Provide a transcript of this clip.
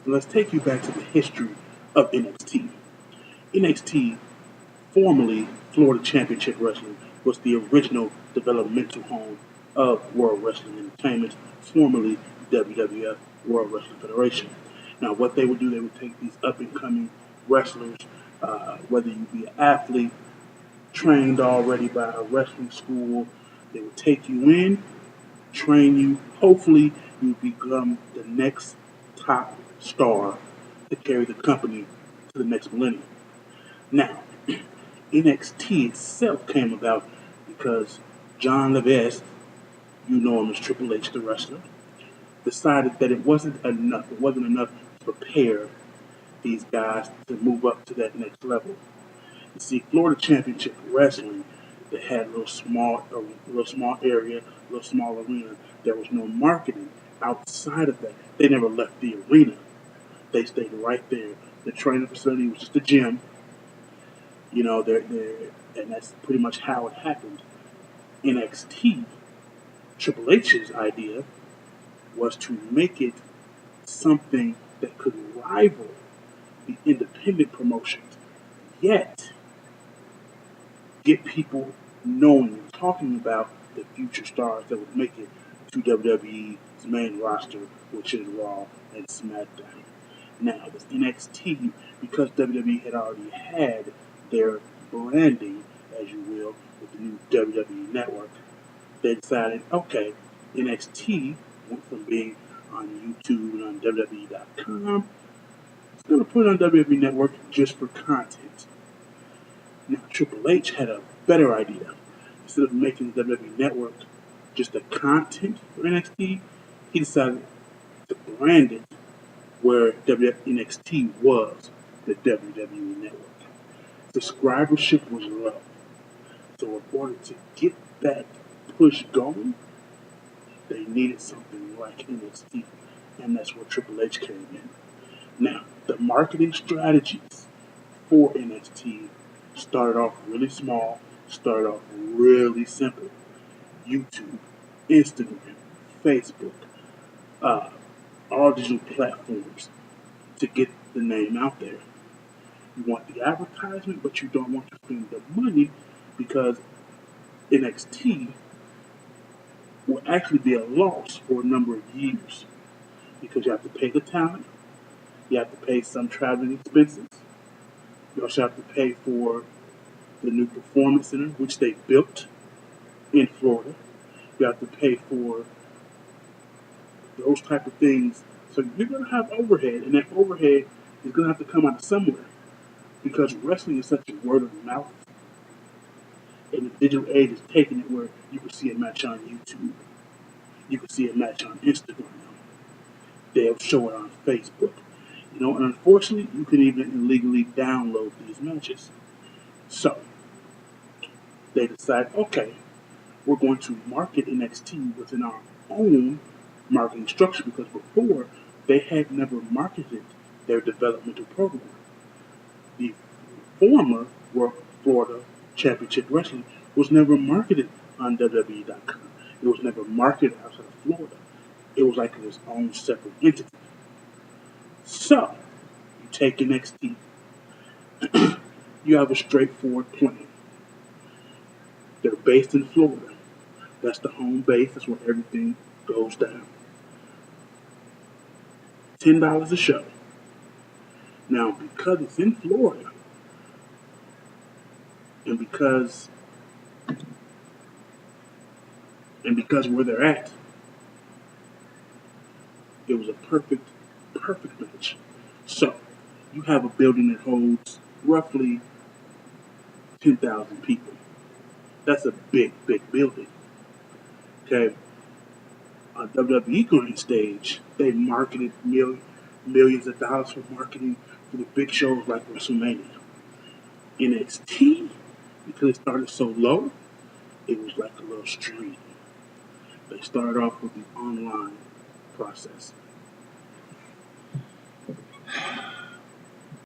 let's take you back to the history of NXT. NXT, formerly Florida Championship Wrestling, was the original developmental home of World Wrestling Entertainment, formerly WWF, World Wrestling Federation. Now, what they would do, they would take these up-and-coming wrestlers, whether you be an athlete, trained already by a wrestling school, they would take you in, train you. Hopefully, you become the next top star to carry the company to the next millennium. Now, NXT itself came about because John Levesque, you know him as Triple H, the wrestler, decided that it wasn't enough. It wasn't enough to prepare these guys to move up to that next level. You see, Florida Championship Wrestling, they had a little small area, a little small arena. There was no marketing outside of that. They never left the arena. They stayed right there. The training facility was just a gym. You know, and that's pretty much how it happened. NXT, Triple H's idea was to make it something that could rival the independent promotions, yet get people knowing and talking about the future stars that would make it to WWE's main roster, which is Raw and SmackDown. Now, this NXT, because WWE had already had their branding, as you will, with the new WWE network, they decided, okay, NXT went from being on YouTube and on WWE.com. It's going to put it on WWE Network just for content. Now, Triple H had a better idea. Instead of making the WWE Network just the content for NXT, he decided to brand it where NXT was the WWE Network. Subscribership was low. So in order to get that push going, they needed something like NXT. And that's where Triple H came in. Now, the marketing strategies for NXT started off really small, started off really simple. YouTube, Instagram, Facebook, all digital platforms to get the name out there. You want the advertisement, but you don't want to spend the money because NXT will actually be a loss for a number of years because you have to pay the talent, you have to pay some traveling expenses, you also have to pay for the new performance center, which they built in Florida. You have to pay for those type of things. So you're going to have overhead, and that overhead is going to have to come out of somewhere because wrestling is such a word of mouth. And the digital age is taking it where you can see a match on YouTube. You can see a match on Instagram. They'll show it on Facebook. You know, and unfortunately, you can even illegally download these matches. So, they decide, okay, we're going to market NXT within our own marketing structure because before, they had never marketed their developmental program. The former Florida Championship Wrestling was never marketed on WWE.com. It was never marketed outside of Florida. It was like its own separate entity. So, you take NXT, you have a straightforward plan. They're based in Florida. That's the home base. That's where everything goes down. $10 a show. Now, because it's in Florida, and because where they're at, it was a perfect match. So, you have a building that holds roughly 10,000 people. That's a big building. Okay. On WWE Grand Stage, they marketed millions of dollars for marketing for the big shows like WrestleMania. NXT, because it started so low, it was like a little stream. They started off with the online process.